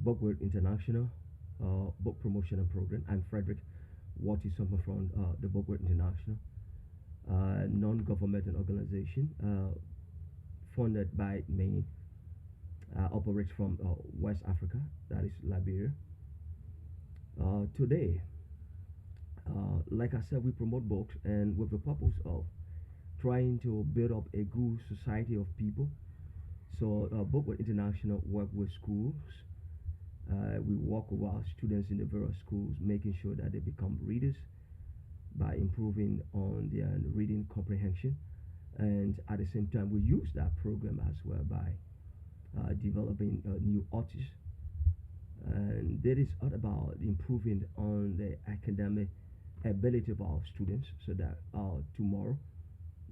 Bookworth International Book Promotion and Program. I'm Frederick Watson from the Bookworth International, non-governmental organization funded by Maine, operates from West Africa, that is Liberia. Today, like I said, we promote books and with the purpose of trying to build up a good society of people. So, Bookworth International work with schools. We work with our students in the various schools, making sure that they become readers by improving on their reading comprehension. And at the same time, we use that program as well by developing new artists. And that is all about improving on the academic ability of our students so that tomorrow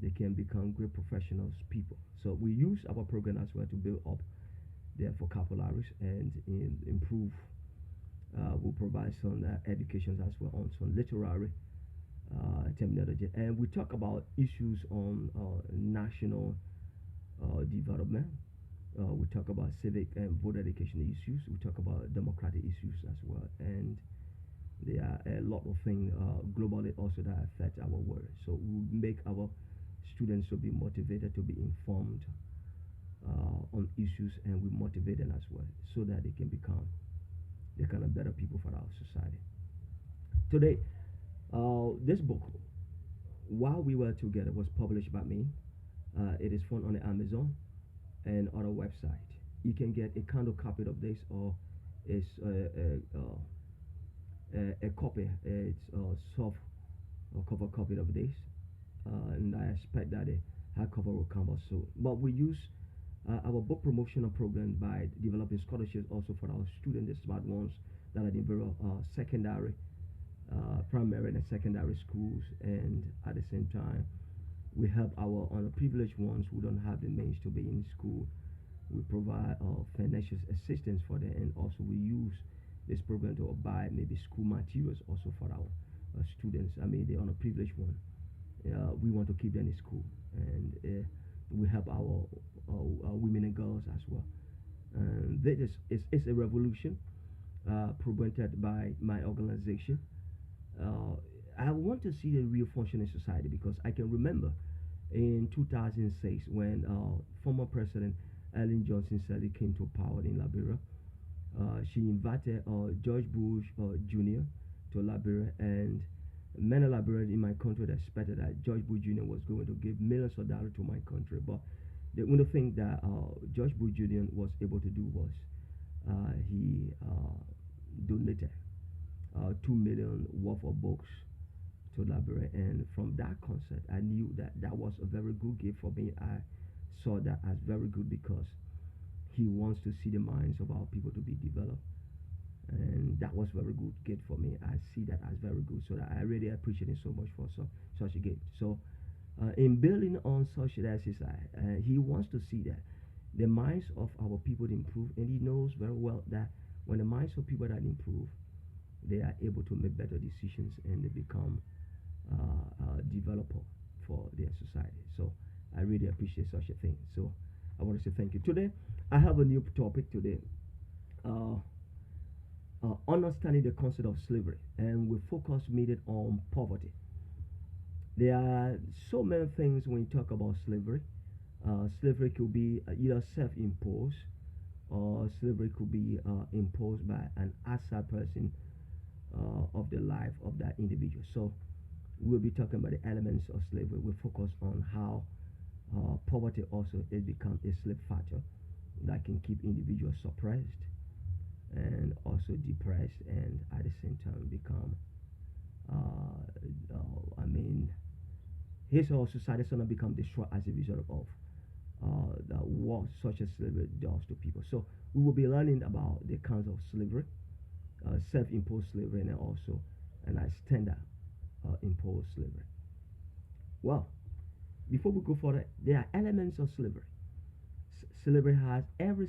they can become great professionals people. So we use our program as well to build up their vocabularies and improve. We'll provide some education as well on some literary terminology, and we talk about issues on national development. We talk about civic and voter education issues. We talk about democratic issues as well, and there are a lot of things globally also that affect our world. So we make our students to be motivated, to be informed on issues, and we motivate them as well so that they can become the kind of better people for our society. Today, this book, while we were together, was published by me. It is found on the Amazon and other website. You can get a kind of copy of this, or it's a copy. It's a soft or cover copy of this, and I expect that the hardcover will come out soon. But we use our book promotional program by developing scholarships also for our students, the smart ones that are in various secondary, primary and secondary schools, and at the same time, we help our underprivileged ones who don't have the means to be in school. We provide financial assistance for them, and also we use this program to buy maybe school materials also for our students. I mean, the underprivileged one. We want to keep them in school, and we help our women and girls as well. And this is it's a revolution prevented by my organization. I want to see the real functioning society because I can remember in 2006 when former President Ellen Johnson Sirleaf came to power in Liberia. She invited George Bush Jr. to Liberia, and many Liberians in my country expected that George Bush Jr. was going to give millions of dollars to my country. But the only thing that George Bush Jr. was able to do was he donated 2 million worth of books to Liberia, and from that concert, I knew that that was a very good gift for me. I saw that as very good because he wants to see the minds of our people to be developed, and that was very good gift for me. I see that as very good, so that I really appreciate it so much for such a gift. So, in building on such an exercise, he wants to see that the minds of our people improve, and he knows very well that when the minds of people that improve, they are able to make better decisions and they become developer for their society. So I really appreciate such a thing. So I want to say thank you. Today I have a new topic today. Understanding the concept of slavery, and we focus mainly on poverty. There are so many things when you talk about slavery. Slavery could be either self-imposed, or slavery could be imposed by an outside person of the life of that individual. So we'll be talking about the elements of slavery. We'll focus on how poverty also has become a slave factor that can keep individuals suppressed and also depressed, and at the same time become I mean, his or society is going to become destroyed as a result of the what such as slavery does to people. So we will be learning about the kinds of slavery, self-imposed slavery, and also an extended imposed slavery. Well, before we go further, there are elements of slavery. Slavery has every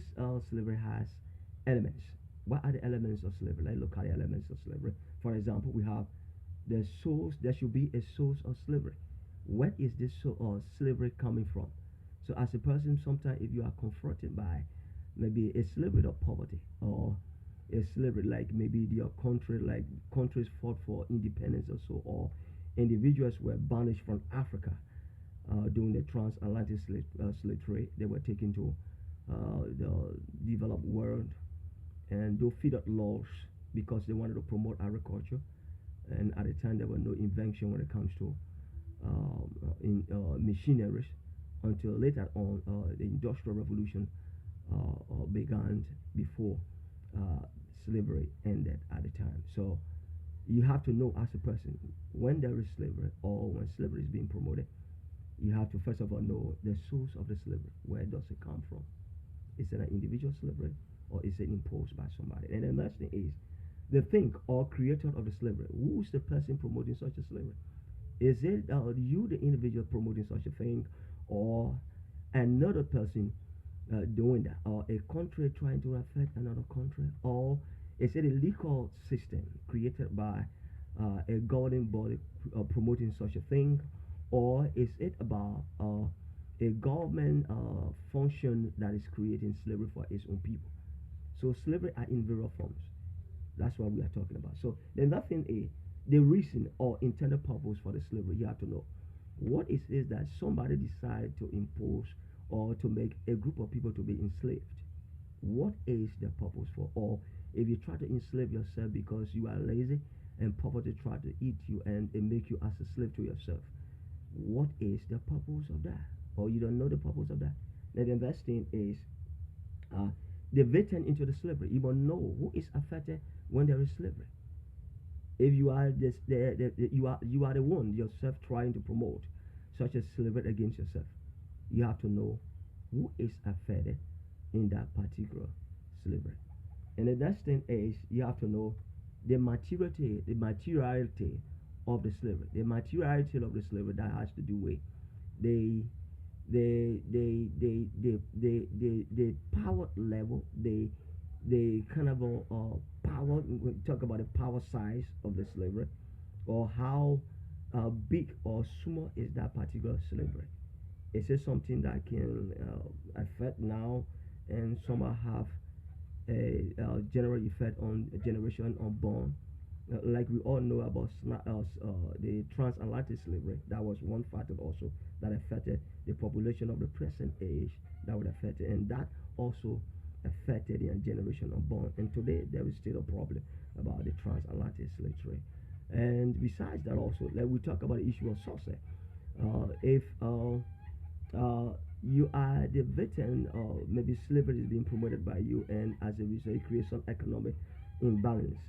slavery has elements. What are the elements of slavery? Let's look at the elements of slavery. For example, we have the source. There should be a source of slavery. Where is this slavery coming from? So as a person, sometimes if you are confronted by maybe a slavery of poverty, or slavery, like maybe their country, like countries fought for independence or so, or individuals were banished from Africa during the transatlantic slave trade. They were taken to the developed world, and they figured laws because they wanted to promote agriculture. And at the time, there was no invention when it comes to in machineries until later on the industrial revolution began before uh, slavery ended at the time. So you have to know as a person when there is slavery or when slavery is being promoted. You have to first of all know the source of the slavery. Where does it come from? Is it an individual slavery or is it imposed by somebody? And the next thing is the thing or creator of the slavery. Who is the person promoting such a slavery? Is it you, the individual, promoting such a thing, or another person doing that, or a country trying to affect another country, or is it a legal system created by a governing body promoting such a thing, or is it about a government function that is creating slavery for its own people? So slavery are in various forms. That's what we are talking about. So then that thing is the reason or intended purpose for the slavery. You have to know what is it that somebody decided to impose or to make a group of people to be enslaved. What is the purpose for? Or if you try to enslave yourself because you are lazy and poverty try to eat you and make you as a slave to yourself, what is the purpose of that? Or you don't know the purpose of that? Then the next thing is uh, the victim into the slavery. You must know who is affected when there is slavery. If you are this, you are the one yourself trying to promote such a slavery against yourself, you have to know who is affected in that particular slavery. And the next thing is you have to know the materiality of the slavery. The materiality of the slavery that has to do with the the power level, the kind of power. We talk about the power size of the slavery, or how big or small is that particular slavery. Is it something that can affect now, and somehow have a general effect on a generation unborn? Like we all know about the transatlantic slavery, that was one factor also that affected the population of the present age, that would affect it, and that also affected the generation unborn. And today there is still a problem about the transatlantic slave trade. And besides that, also, like we talk about the issue of success. If you are the victim, or maybe slavery is being promoted by you, and as a result, it creates some economic imbalance,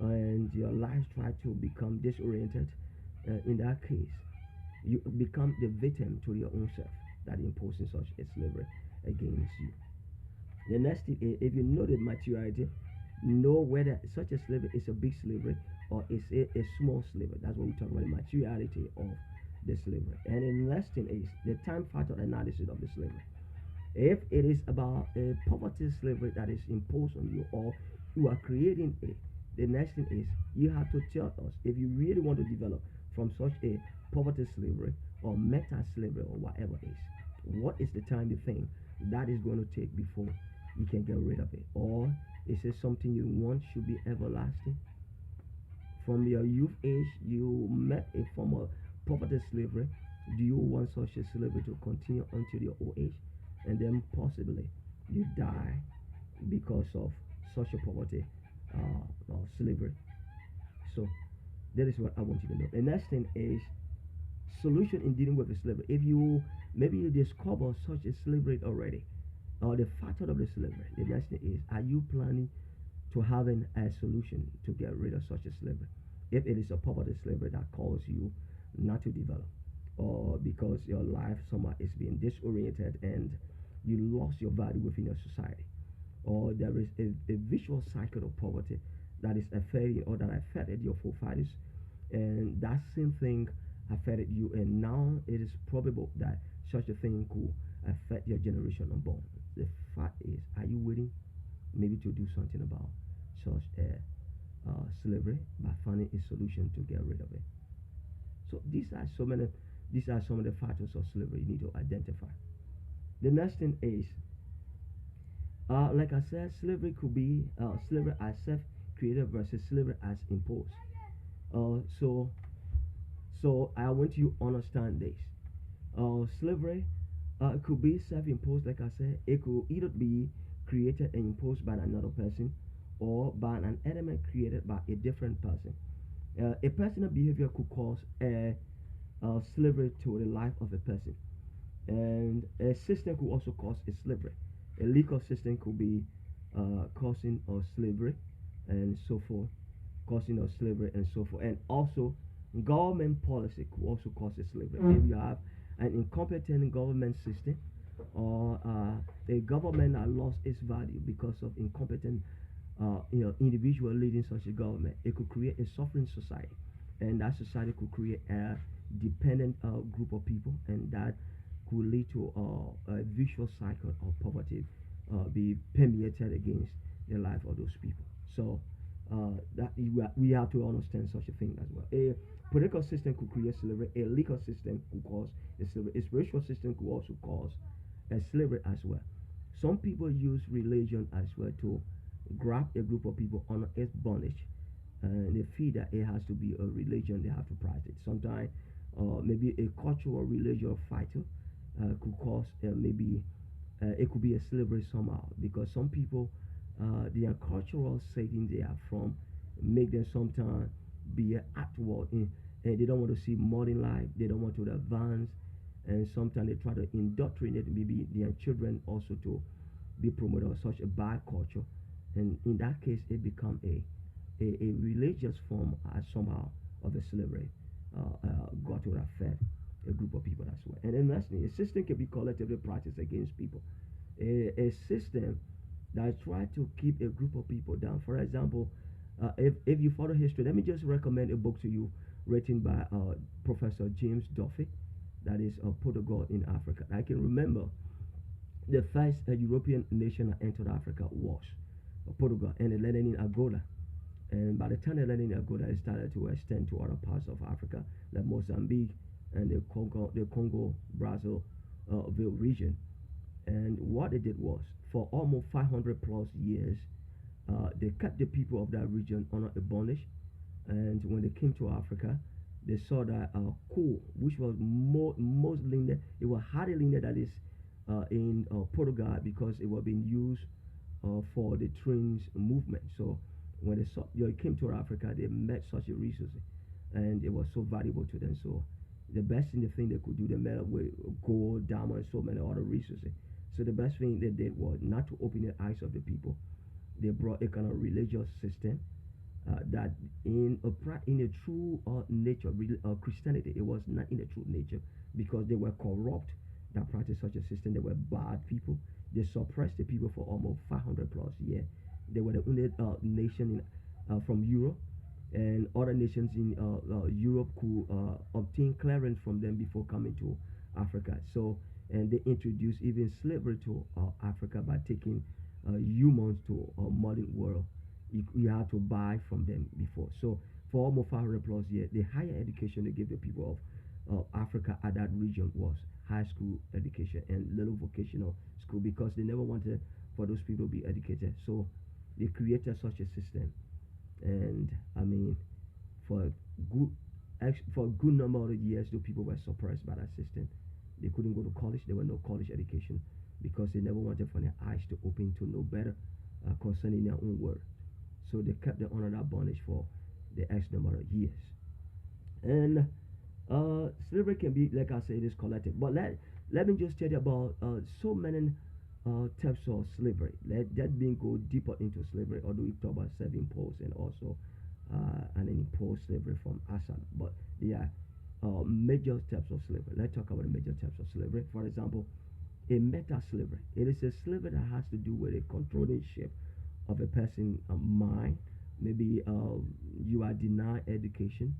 and your life try to become disoriented. In that case, you become the victim to your own self that imposing such a slavery against you. The next thing is, if you know the maturity, know whether such a slavery is a big slavery or is a small slavery. That's what we talk about, the maturity of the slavery. And the next thing is the time factor analysis of the slavery. If it is about a poverty slavery that is imposed on you, or you are creating it, the next thing is you have to tell us if you really want to develop from such a poverty slavery or meta slavery or whatever it is, what is the time you think that is going to take before you can get rid of it? Or is it something you want should be everlasting? From your youth age, you met a form of poverty slavery. Do you want such a slavery to continue until your old age? And then possibly you die because of such a poverty or slavery. So that is what I want you to know. The next thing is solution in dealing with the slavery. If you maybe you discover such a slavery already, or the factor of the slavery, the next thing is, are you planning to having a solution to get rid of such a slavery? If it is a poverty slavery that causes you not to develop, or because your life somehow is being disoriented and you lost your value within your society, or there is a visual cycle of poverty that is affecting or that affected your forefathers, and that same thing affected you, and now it is probable that such a thing could affect your generation unborn. The fact is, are you willing maybe to do something about such a slavery by finding a solution to get rid of it? So these are some of the factors of slavery you need to identify. The next thing is Like I said, slavery could be slavery as self-created versus slavery as imposed. So I want you to understand this. Slavery could be self-imposed, like I said. It could either be created and imposed by another person, or by an element created by a different person. A personal behavior could cause slavery to the life of a person, and a system could also cause a slavery. A legal system could be causing slavery, and so forth, causing slavery and so forth. And also, government policy could also cause a slavery. If you have an incompetent government system, or a government that lost its value because of incompetent individual leading such a government, it could create a suffering society, and that society could create a dependent group of people, and that could lead to a vicious cycle of poverty be permeated against the life of those people. So that we have to understand such a thing as well. A political system could create slavery. A legal system could cause a slavery. A spiritual system could also cause a slavery as well. Some people use religion as well to grab a group of people under its bondage, and they feel that it has to be a religion they have to practice. Sometimes, maybe a cultural religious fighter could cause maybe it could be a slavery somehow, because some people, their cultural setting they are from, make them sometimes be outward and they don't want to see modern life. They don't want to advance, and sometimes they try to indoctrinate maybe their children also to be promoted of such a bad culture, and in that case it become a religious form somehow of a slavery. God would affect a group of people as well. And then lastly, a system can be collectively practiced against people. A system that try to keep a group of people down. For example, if you follow history, let me just recommend a book to you written by Professor James Duffy, that is Portugal in Africa. I can remember the first European nation that entered Africa was Portugal, and it landed in Angola. And by the time they landed in Angola, it started to extend to other parts of Africa, like Mozambique and the Congo Brazzaville region. And what they did was, for almost 500 plus years, they kept the people of that region under a bondage. And when they came to Africa, they saw that coal, which was most linear, it was highly linear, that is in Portugal, because it was being used for the trains movement. So when they came to Africa, they met such a resource, and it was so valuable to them. So the best thing they could do, they met up with gold, diamond, and so many other resources. So the best thing they did was not to open the eyes of the people. They brought a kind of religious system that in a true nature, Christianity, it was not in a true nature, because they were corrupt that practiced such a system. They were bad people. They suppressed the people for almost 500 plus years. They were the only nation from Europe, and other nations in Europe could obtain clearance from them before coming to Africa. So, and they introduced even slavery to Africa by taking humans to a modern world. You had to buy from them before. So, for almost 500 plus years, the higher education they gave the people of Africa at that region was high school education and little vocational school, because they never wanted for those people to be educated. So, they created such a system, and I mean, for good for a good number of years, the people were suppressed by that system. They couldn't go to college. There were no college education, because they never wanted for their eyes to open to know better concerning their own world. So they kept them under that bondage for the X number of years. And slavery can be, like I said, it is collective. But let me just tell you about so many types of slavery. Let me go deeper into slavery, although we talk about self-imposed and also an imposed slavery from Assad. But yeah, major types of slavery. Let's talk about the major types of slavery. For example, a meta slavery. It is a slavery that has to do with a controlling shape of a person's mind. Maybe you are denied education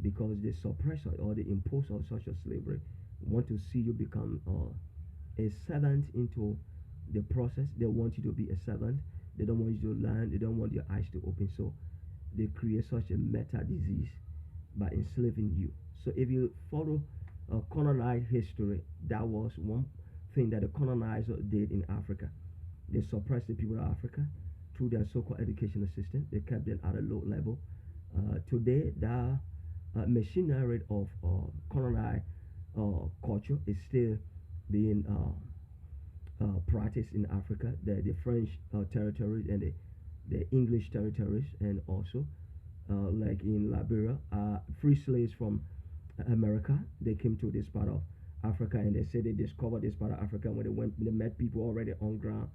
because the suppressor or the imposer of social slavery want to see you become a servant into the process. They want you to be a servant. They don't want you to learn. They don't want your eyes to open. So they create such a meta disease by enslaving you. So if you follow colonized history, that was one thing that the colonizer did in Africa. They suppressed the people of Africa through their so-called educational system. They kept them at a low level. Today, the machinery of colonized culture is still being practiced in Africa. The French territories and the English territories, and also like in Liberia, free slaves from America. They came to this part of Africa, and they said they discovered this part of Africa when they went. They met people already on ground.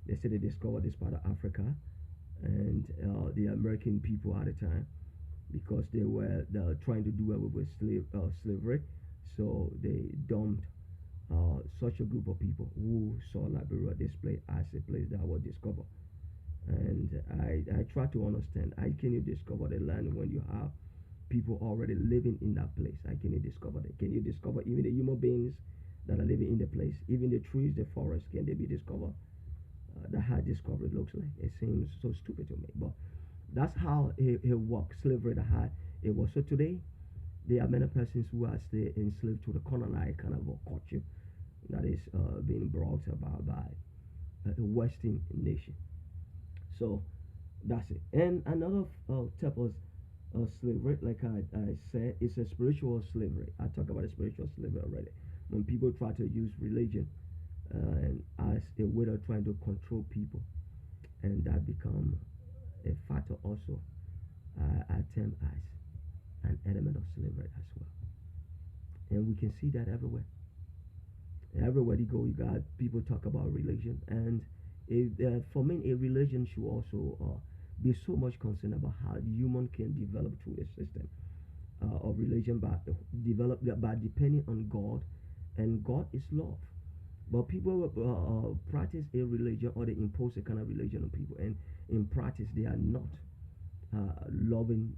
They said they discovered this part of Africa, and the American people at the time, because they were trying to do away with slavery, so they dumped such a group of people who saw Liberia display as a place that was discovered. And I try to understand how can you discover the land when you have people already living in that place? How can you discover that? Can you discover even the human beings that are living in the place? Even the trees, the forest, can they be discovered? That how discovery looks like. It seems so stupid to me, but that's how it works. Slavery, the how it was. So today, there are many persons who are still enslaved to the colonized kind of a culture that is being brought about by a Western nation. So that's it. And another type of slavery, like I said, is a spiritual slavery. I talked about a spiritual slavery already. When people try to use religion and as a way of trying to control people, and that become a factor also, I term as an element of slavery as well. And we can see that everywhere. Everywhere you go, you got people talk about religion, and for me, a religion should also be so much concerned about how human can develop through a system of religion by develop by depending on God, and God is love. But people practice a religion, or they impose a kind of religion on people, and in practice they are not loving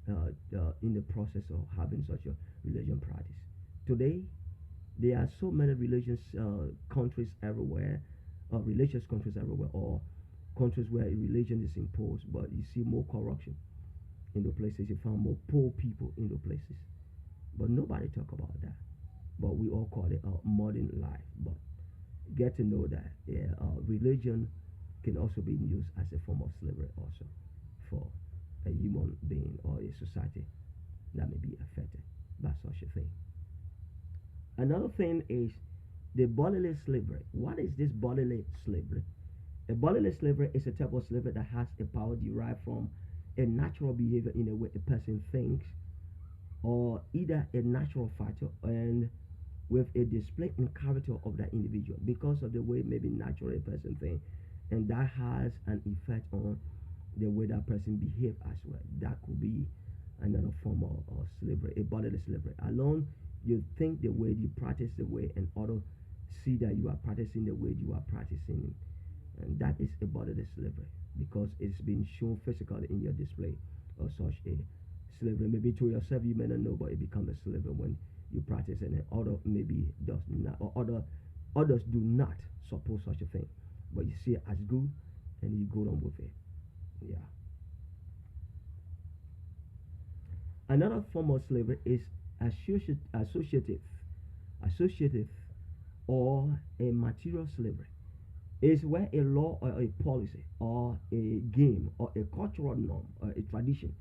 in the process of having such a religion practice. Today, there are so many religious countries everywhere, religious countries everywhere, or countries where a religion is imposed, but you see more corruption in the places. You find more poor people in the places, but nobody talk about that. But we all call it modern life. But get to know that religion can also be used as a form of slavery also for a human being or a society that may be affected by such a thing. Another thing is the bodily slavery. What is this bodily slavery? A bodily slavery is a type of slavery that has a power derived from a natural behavior in a way a person thinks, or either a natural factor and with a display in character of that individual because of the way maybe naturally a person thinks, and that has an effect on the way that person behave as well. That could be another form of slavery, a bodily slavery. Alone, you think the way you practice the way, and others see that you are practicing the way you are practicing, and that is a bodily slavery because it's been shown physically in your display of such a slavery. Maybe to yourself you may not know, but it becomes a slavery when you practice, and other maybe does not, or others do not suppose such a thing, but you see it as good and you go on with it. Yeah. Another form of slavery is associative, associative, or a material slavery. Is where a law or a policy or a game or a cultural norm or a tradition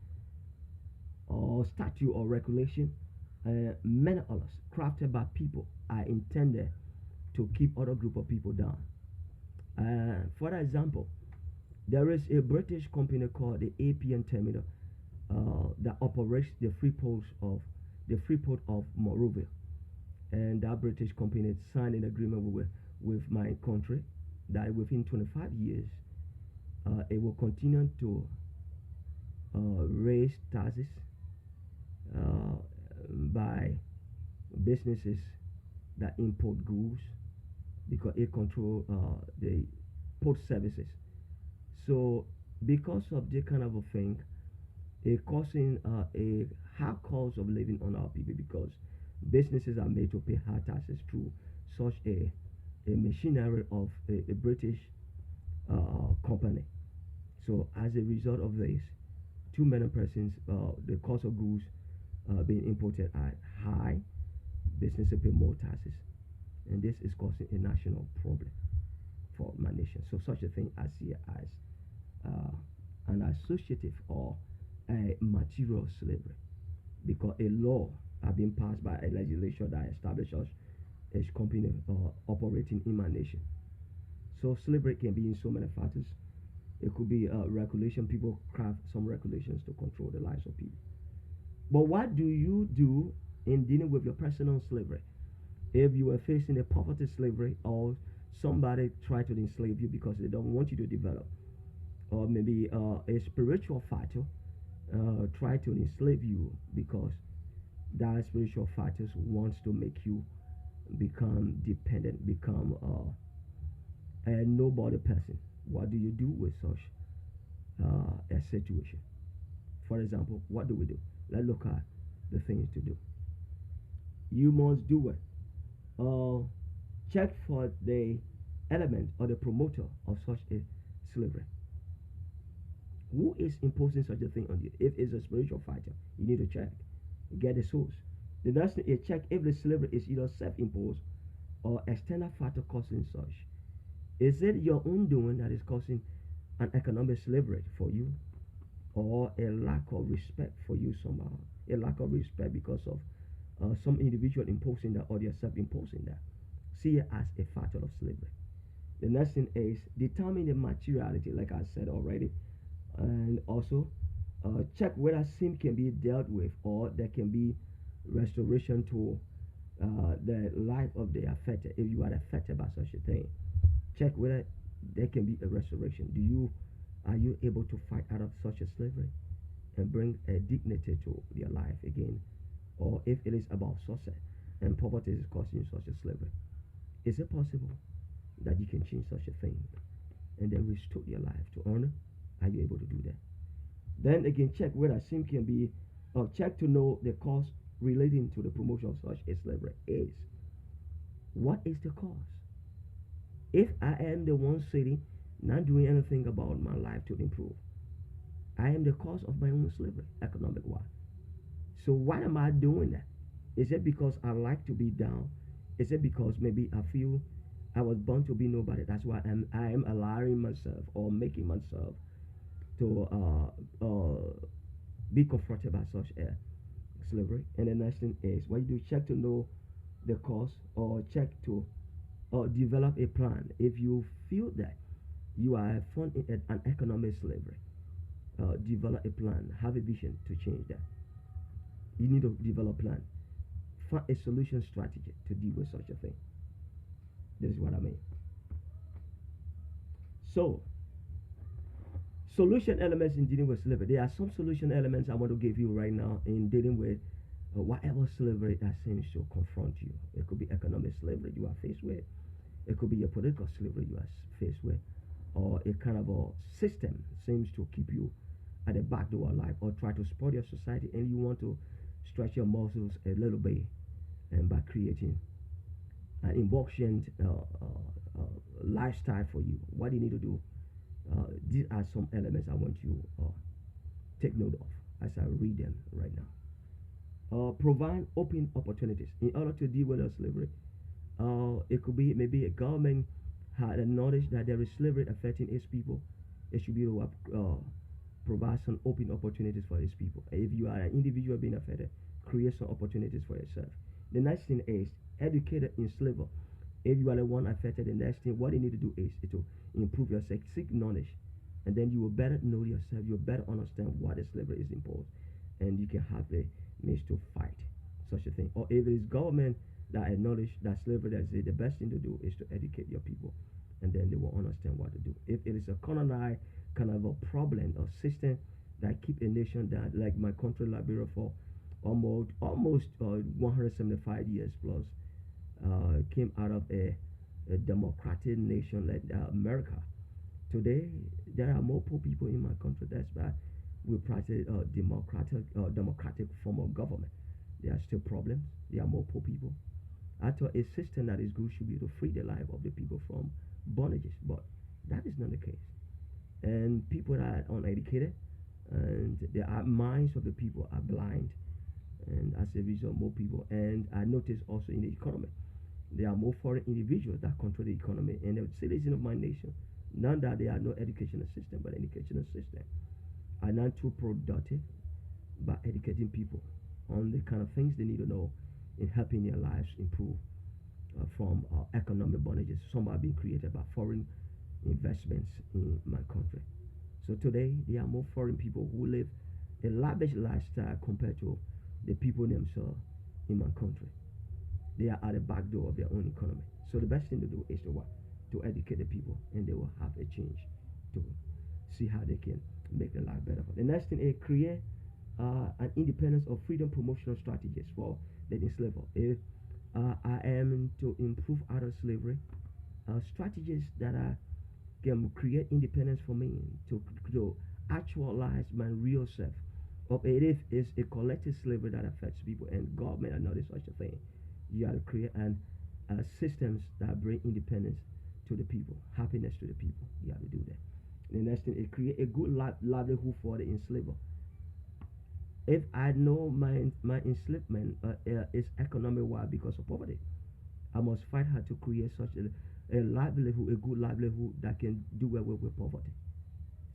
or statute or regulation, many others crafted by people are intended to keep other group of people down. For example, there is a British company called the APN Terminal that operates the Freeport of Monrovia, and that British company signed an agreement with my country that within 25 years it will continue to raise taxes by businesses that import goods because it control the port services. So because of this kind of a thing, it causing a high cost of living on our people because businesses are made to pay high taxes through such a machinery of a British company. So as a result of this, too many persons, the cost of goods being imported are high, businesses pay more taxes, and this is causing a national problem for my nation. So such a thing I see as uh, an associative or a material slavery, because a law has been passed by a legislature that establishes a company operating in my nation. So slavery can be in so many factors. It could be regulation. People craft some regulations to control the lives of people. But what do you do in dealing with your personal slavery? If you are facing a poverty slavery, or somebody try to enslave you because they don't want you to develop, or maybe a spiritual factor try to enslave you because that spiritual factors wants to make you become dependent, become a nobody person. What do you do with such a situation? For example, what do we do? Let's look at the things to do. You must do it. Check for the element or the promoter of such a slavery. Who is imposing such a thing on you? If it's a spiritual fighter, you need to check. Get the source. The next thing is check if the slavery is either self-imposed or external factor causing such. Is it your own doing that is causing an economic slavery for you, or a lack of respect for you somehow? A lack of respect because of some individual imposing that, or they are self-imposing that. See it as a factor of slavery. The next thing is determine the materiality, like I said already, and also check whether sin can be dealt with, or there can be restoration to the life of the affected. If you are affected by such a thing, check whether there can be a restoration. Are you able to fight out of such a slavery and bring a dignity to your life again? Or if it is about success and poverty is causing such a slavery, is it possible that you can change such a thing and then restore your life to honor? Are you able to do that? Then again, check whether sin can be, or check to know the cause relating to the promotion of such a slavery is. What is the cause? If I am the one sitting, not doing anything about my life to improve, I am the cause of my own slavery, economic wise. So why am I doing that? Is it because I like to be down? Is it because maybe I feel I was born to be nobody? That's why I am allowing myself or making myself to be confronted by such a slavery. And the next thing is, what you do, check to know the cause, or check to develop a plan. If you feel that you are in an economic slavery, develop a plan, have a vision to change that. You need to develop a plan, find a solution strategy to deal with such a thing. This is what I mean. So, solution elements in dealing with slavery. There are some solution elements I want to give you right now in dealing with whatever slavery that seems to confront you. It could be economic slavery you are faced with. It could be a political slavery you are faced with, or a kind of a system seems to keep you at the back door of life, or try to spoil your society, and you want to stretch your muscles a little bit, and by creating an emotion lifestyle for you. What do you need to do? These are some elements I want you take note of as I read them right now. Provide open opportunities in order to deal with the slavery. It could be maybe a government had a knowledge that there is slavery affecting its people. It should be able to provide some open opportunities for its people. If you are an individual being affected, create some opportunities for yourself. The next thing is educate in slavery. If you are the one affected, the next thing what you need to do is to improve yourself, seek knowledge, and then you will better know yourself. You will better understand what the slavery is imposed, and you can have the means to fight such a thing. Or if it is government that acknowledge that slavery, that the best thing to do is to educate your people, and then they will understand what to do. If it is a colonized kind of a problem or system that keep a nation that, like my country Liberia, for almost 175 years plus, came out of a democratic nation like America. Today, there are more poor people in my country. That's why we practice democratic form of government. There are still problems. There are more poor people. I thought a system that is good should be to free the life of the people from bondages, but that is not the case. And people that are uneducated, and the minds of the people are blind, and as a result, more people. And I noticed also in the economy, There are more foreign individuals that control the economy and the citizens of my nation. Not that there are no educational system, but educational system are not too productive by educating people on the kind of things they need to know in helping their lives improve from economic bondages. Some are being created by foreign investments in my country. So today, there are more foreign people who live a lavish lifestyle compared to the people themselves in my country. They are at the back door of their own economy. So the best thing to do is to what? To educate the people, and they will have a change to see how they can make their life better. The next thing is create an independence of freedom promotional strategies for the enslaved. If I am to improve out of slavery, strategies that are can create independence for me to actualize my real self. Of it is a collective slavery that affects people, and government are not such a thing. You have to create systems that bring independence to the people, happiness to the people. You have to do that. And the next thing is create a good livelihood for the enslaver. If I know my enslavement is economic wise because of poverty, I must fight hard to create such a livelihood, a good livelihood that can do away with poverty.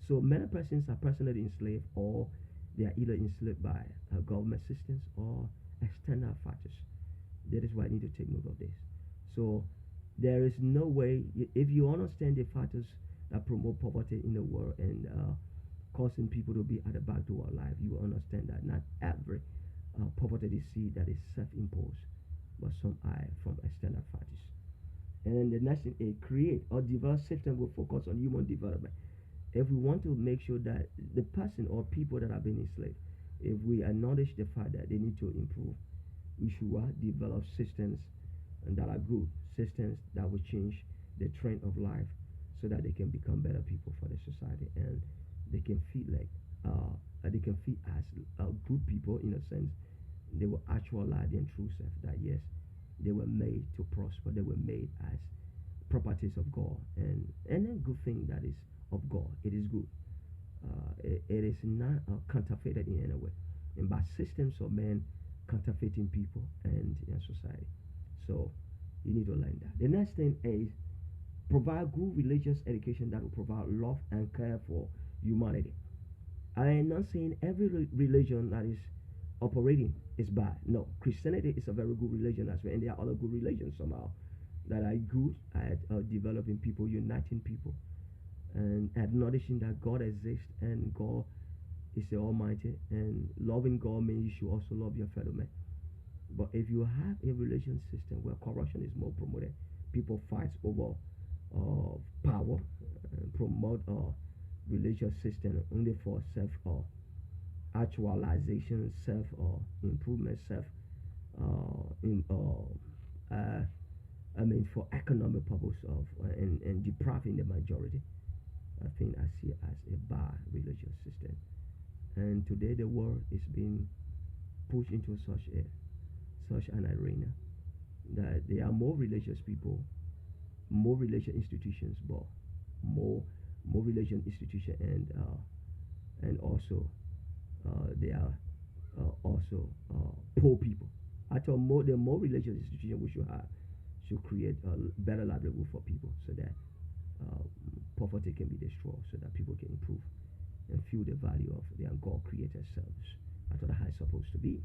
So many persons are personally enslaved, or they are either enslaved by government systems or external factors. That is why I need to take note of this. So there is no way, if you understand the factors that promote poverty in the world and causing people to be at the back door of life, you will understand that not every poverty they see that is self-imposed, but some are from external factors. And the next thing is create or develop system will focus on human development. If we want to make sure that the person or people that have been enslaved, if we acknowledge the fact that they need to improve, we should develop systems that are good, systems that will change the trend of life so that they can become better people for the society, and they can feel like they can feel as good people in a sense. They will actualize their true self, that yes, they were made to prosper, they were made as properties of God, and any good thing that is of God, it is good. It is not counterfeited in any way, and by systems of men counterfeiting people and in society. So you need to learn that. The next thing is provide good religious education that will provide love and care for humanity. I am not saying every religion that is operating is bad. No, Christianity is a very good religion as well, and there are other good religions somehow that are good at developing people, uniting people, and acknowledging that God exists and God is the Almighty. And loving God means you should also love your fellow man. But if you have a religion system where corruption is more promoted, people fight over power, and promote religious system only for self actualization, self improvement, self in I mean for economic purpose of and depriving the majority. I think I see it as a bad religious system. And today the world is being pushed into such an arena that there are more religious people, more religious institutions, but more religious institution, and also there are also poor people. I thought the more religious institution we should have should create a better livelihood for people, so that poverty can be destroyed, so that people can improve and feel the value of their God created selves. I thought how it's supposed to be.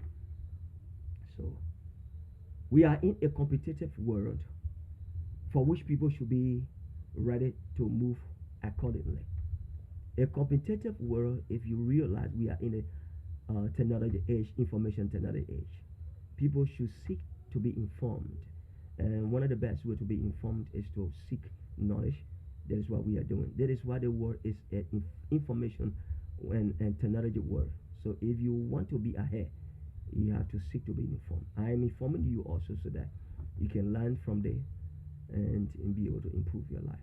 So we are in a competitive world for which people should be ready to move accordingly. A competitive world, if you realize we are in a technology age, information technology age, people should seek to be informed. And one of the best ways to be informed is to seek knowledge. That is what we are doing. That is why the world is an information and technology world. So if you want to be ahead, you have to seek to be informed. I am informing you also so that you can learn from there and be able to improve your life.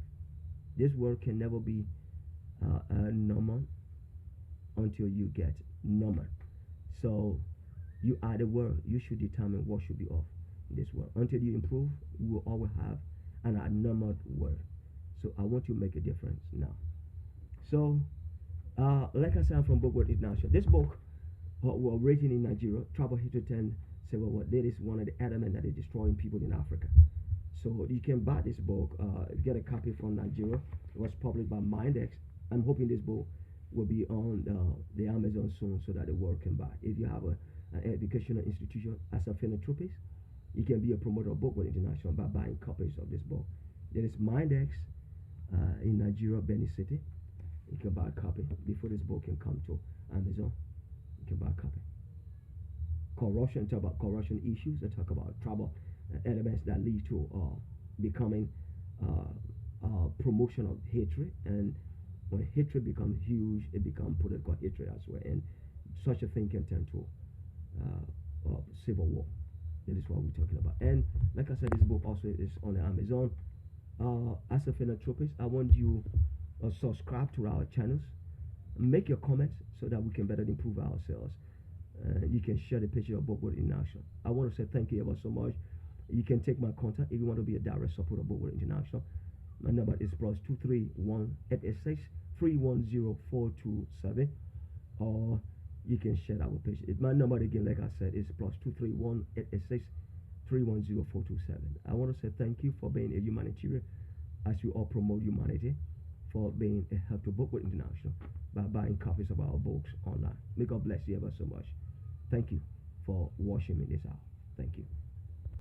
This world can never be normal until you get normal. So you are the world. You should determine what should be off in this world. Until you improve, we will always have an abnormal world. So I want to make a difference now. So, like I said, I'm from Bogor International. This book was written in Nigeria. Tribal History 10 Civil War. That is one of the elements that is destroying people in Africa. So you can buy this book, get a copy from Nigeria. It was published by Mindex. I'm hoping this book will be on the Amazon soon so that the world can buy. If you have an educational institution as a philanthropist, you can be a promoter of Bookworld International by buying copies of this book. There is Mindex in Nigeria, Benin City. You can buy a copy before this book can come to Amazon. You can buy a copy. Corruption, talk about corruption issues. They talk about trouble elements that lead to becoming promotion of hatred. And when hatred becomes huge, it becomes political hatred as well. And such a thing can turn to civil war. That is what we're talking about. And like I said, this book also is on Amazon. As a philanthropist, I want you subscribe to our channels, make your comments so that we can better improve ourselves. You can share the picture of Bookworld International. I want to say thank you ever so much. You can take my contact if you want to be a direct supporter of Bookworld International. My number is +231-886-310427, or you can share our page. My number again, like I said, is +231-886-310427. I want to say thank you for being a humanitarian as you all promote humanity, for being a help to Bookworld International by buying copies of our books online. May God bless you ever so much. Thank you for watching me this hour. Thank you.